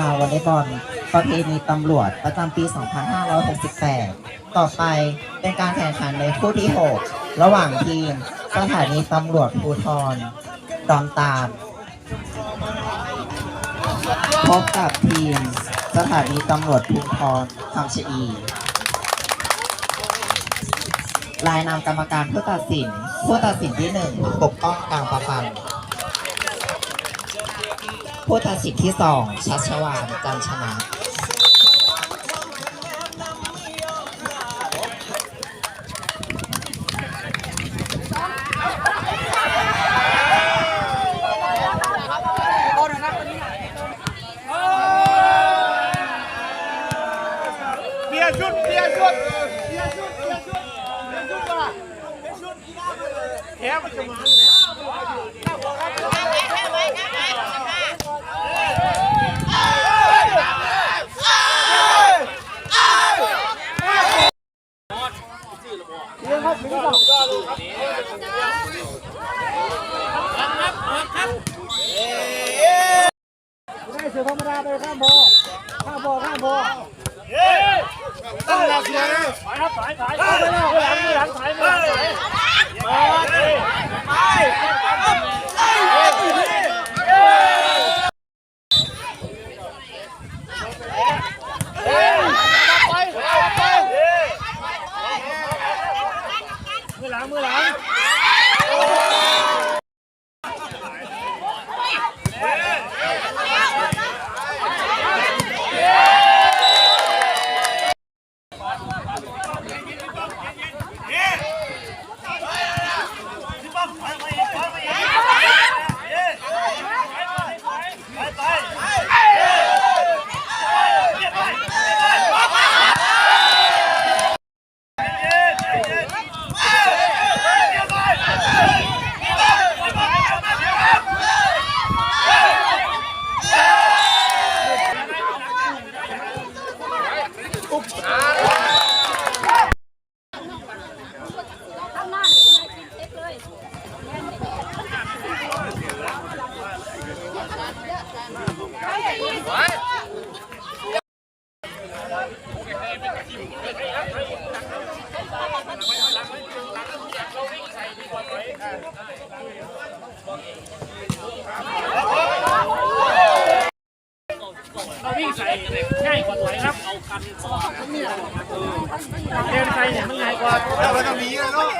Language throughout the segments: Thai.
ฬาวอลเลย์บอลประเพณีตำรวจประจำปี 2568 ต่อไปเป็นการแข่งขันในคู่ที่ 6 ระหว่างทีมสถานีตำรวจภูธรดอนตาลพบกับทีมสถานีตำรวจภูธรคำชะอี รายนามกรรมการผู้ตัดสินที่ 1 ปกป้องกลางประพันธ์ผู้ตัดสินที่ 2 ชัชวาลจันชนะเสือธรรมดาไปข้ามบอตั้งหลักเลยสายครับสายไปแล้วหลังสายมือหลังเราวิ่งใส่ง่ายกว่าถอยครับเอาคันเดินไปเนี่ยมันง่ายกว่าแล้วมันต้องมีแล้วเนาะ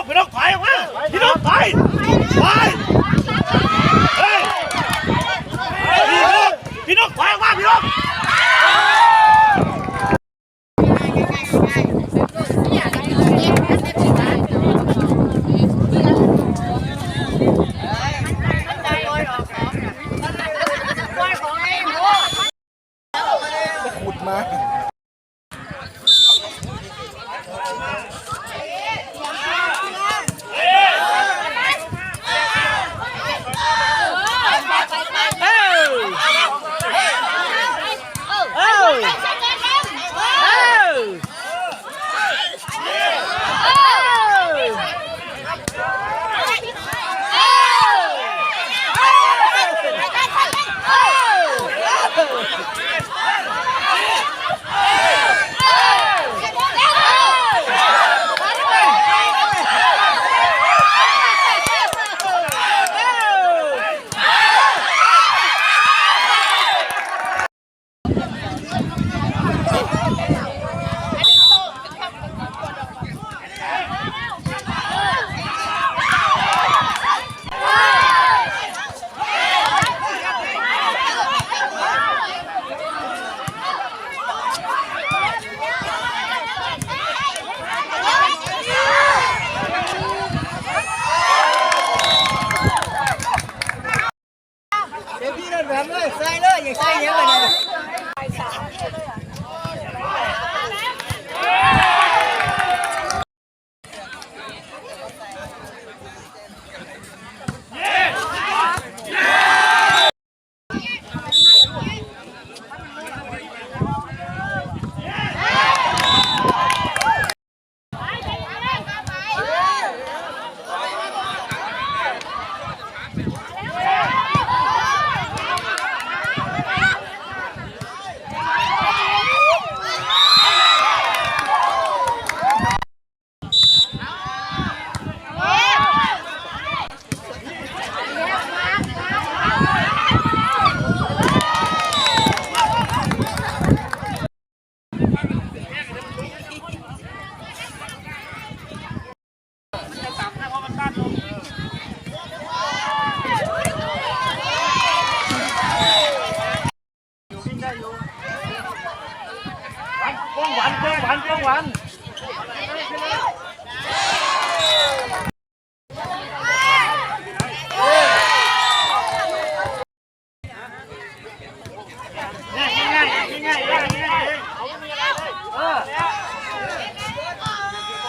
พี่นกถอยออกมาพี่นกถอยเฮ้ยพี่นกถอยออกมาพี่นกขุดมา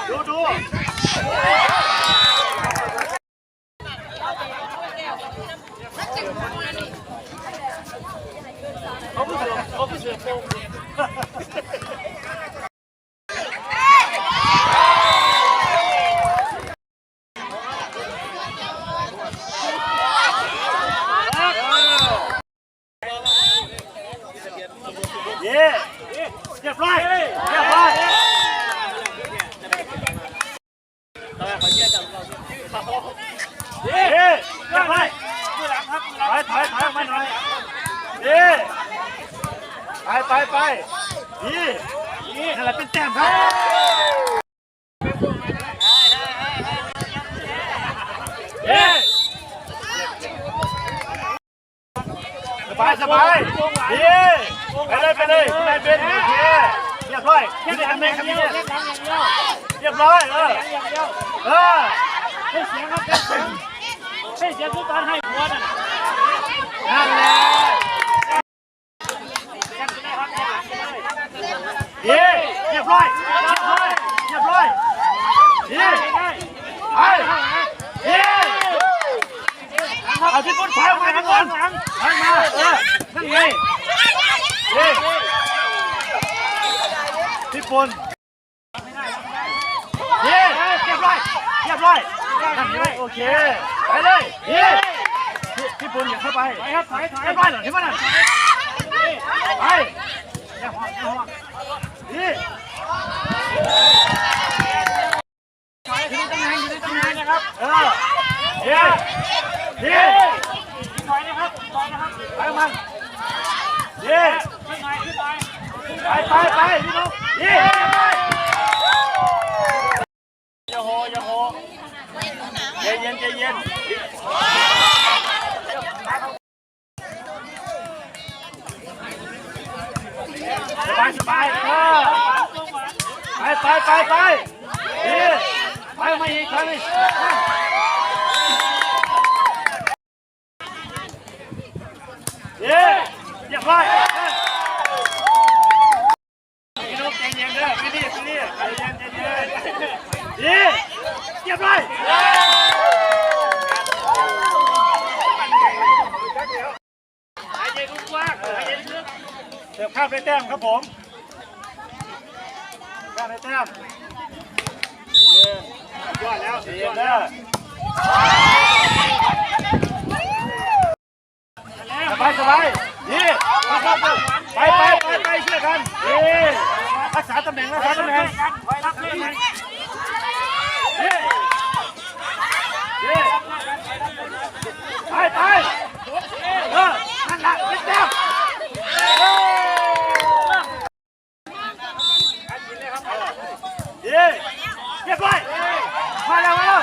ดูเขาไม่เสือโป่งเรียบร้อยถอยมาหน่อยไปนี่นั่นแหละเป็นแต้มครับสบายไปเลยนายเบนโอเคเรียบร้อยที่ไหนกันแม่ครับเนี่ยเรียบร้อยให้เสียงครับให้เสียงทุกตอนให้หัวนั่นนั่นแหละเรียบร้อยเอาที่บนถอยออกมาข้างหลังนั่นไงที่บนเรียบร้อยนั่นไงโอเคไปเลยที่บนอย่าเข้าไปครับถอยเรียบร้อยเหรอที่บ้านน่ะไปอย่าห่วงอยู่ในตำแหน่งนะครับถอยนะครับไปมันขึ้นไปพี่น้องอย่าโหใจเย็นสบายไปมาอีกครั้งนี้เรียบร้อยพี่น้องใจเย็นเด้อพี่นี่ใจเย็นเรียบร้อยหายใจกว้างหายใจลึกเสิร์ฟข้ามได้แต้มครับผมข้ามได้แต้มยอดแล้วเย็นเด้อสบายนี่ไปเชื่อกันรักษาตำแหน่งไปนั่นแหละเป็นแต้มเรียบร้อยมาแล้ว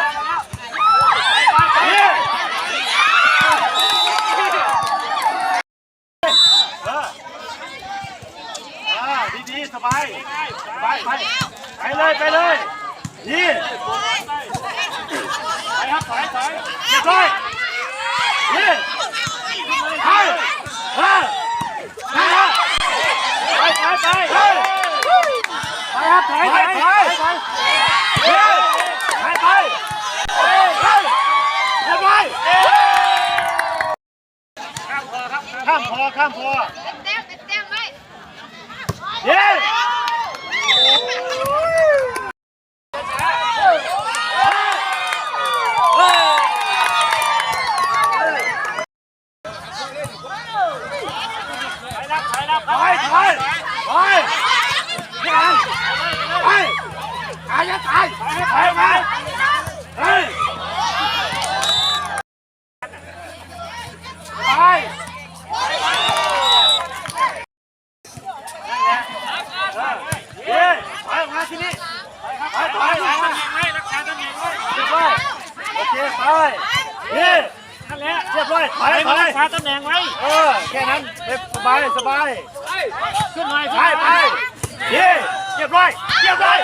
ดีสบายไปเลยนี่ไปครับถอยเรียบร้อยนี่ไปครับถอยเรียบร้อยข้ามพอเต็มไว้นั่นแหละเรียบร้อยถอยรักษาตำแหน่งไว้แค่นั้นสบายขึ้นหน่อยไปเรียบร้อย